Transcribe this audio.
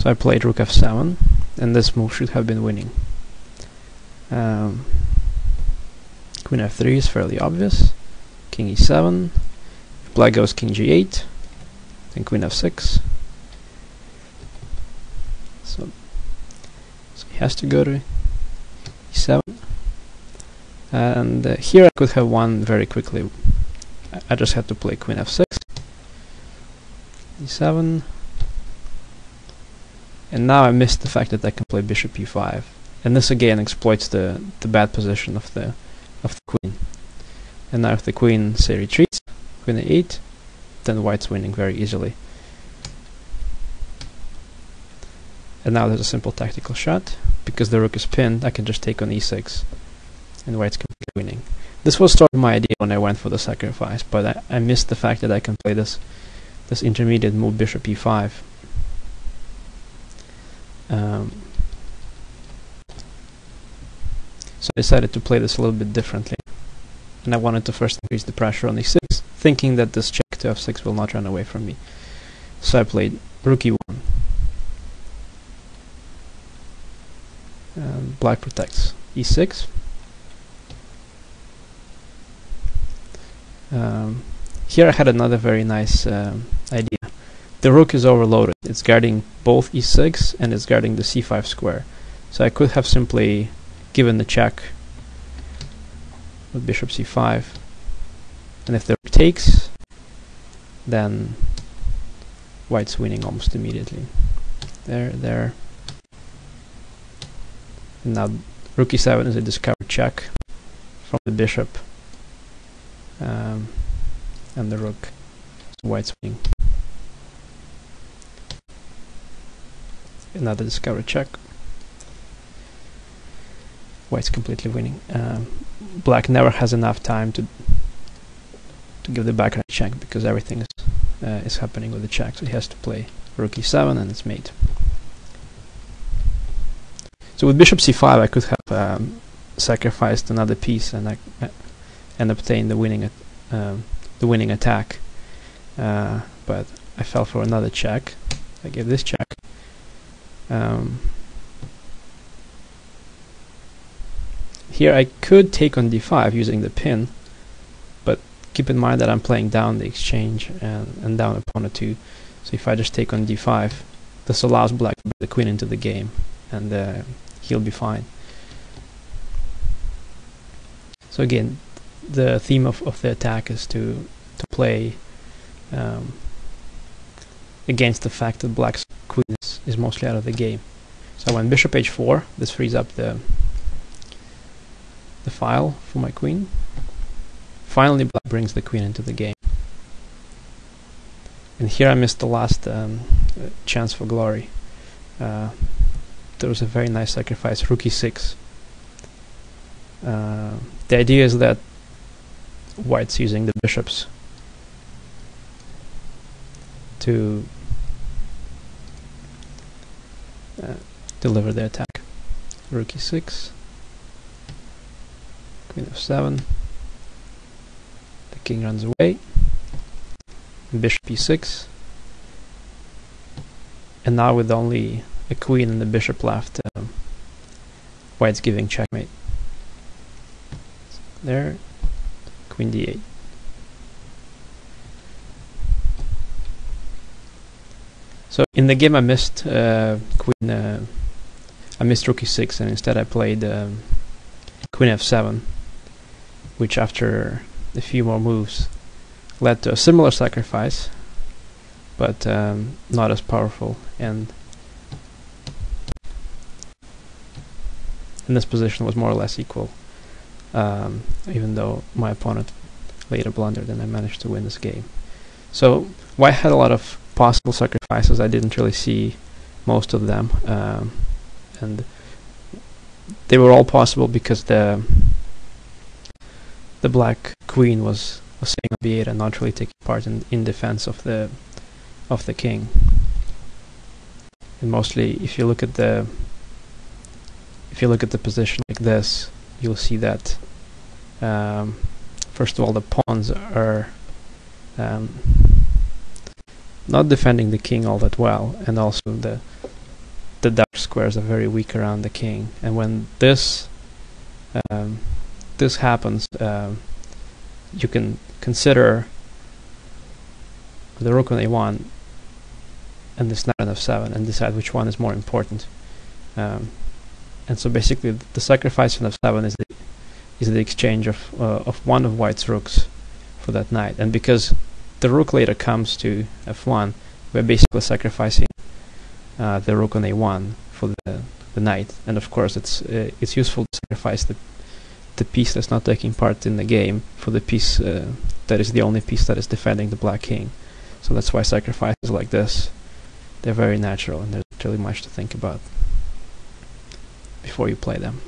So I played rook f7, and this move should have been winning. Queen f3 is fairly obvious. King e7. If black goes king g8, then queen f6. So he has to go to e7. And here I could have won very quickly. I just had to play queen f6, e7, and now I missed the fact that I can play bishop e5, and this again exploits the bad position of the queen. And now if the queen, say, retreats, queen a8, then white's winning very easily. And now there's a simple tactical shot. Because the rook is pinned, I can just take on e6, and white's completely winning. This was sort of my idea when I went for the sacrifice, but I missed the fact that I can play this intermediate move, bishop e5. So I decided to play this a little bit differently, and I wanted to first increase the pressure on e6, thinking that this check to f6 will not run away from me. So I played rook e1. Black protects e6. Here I had another very nice idea. The rook is overloaded. It's guarding both e6 and it's guarding the c5 square. So I could have simply given the check with bishop c5, and if the rook takes, then white's winning almost immediately. There. And now rook e7 is a discovered check from the bishop, and the rook. So white's winning. Another discovered check. White's completely winning. Black never has enough time to give the backhand check because everything is happening with the check. So he has to play rook e7 and it's mate. So with bishop c5 I could have sacrificed another piece and obtained the winning attack, but I fell for another check. I gave this check. Here I could take on d5 using the pin, but keep in mind that I'm playing down the exchange and down a pawn or two. So if I just take on d5, this allows black to bring the queen into the game, and he'll be fine. So again, the theme of the attack is to play against the fact that black's queen is mostly out of the game. So when bishop h4, this frees up the file for my queen. Finally, black brings the queen into the game. And here I missed the last chance for glory. There was a very nice sacrifice, rook e6. The idea is that white's using the bishops to deliver the attack. Rook e6, queen f7, the king runs away, bishop e6, and now with only a queen and the bishop left, white's giving checkmate. There, queen d8. So in the game I missed I missed rook e6, and instead I played queen f7, which after a few more moves led to a similar sacrifice, but not as powerful, and this position was more or less equal, even though my opponent later blundered and I managed to win this game. So white had a lot of possible sacrifices. I didn't really see most of them, and they were all possible because the black queen was staying on b8 and not really taking part in defense of the king. And mostly, if you look at the position like this, you'll see that first of all the pawns are not defending the king all that well, and also the dark squares are very weak around the king, and when this this happens, you can consider the rook on a1 and this knight on f7 and decide which one is more important. And so basically the sacrifice on f7 is the exchange of one of white's rooks for that knight, and because the rook later comes to f1, we're basically sacrificing the rook on a1 for the knight. And of course it's useful to sacrifice the piece that's not taking part in the game for the piece that is the only piece that is defending the black king. So that's why sacrifices like this, they're very natural, and there's really much to think about before you play them.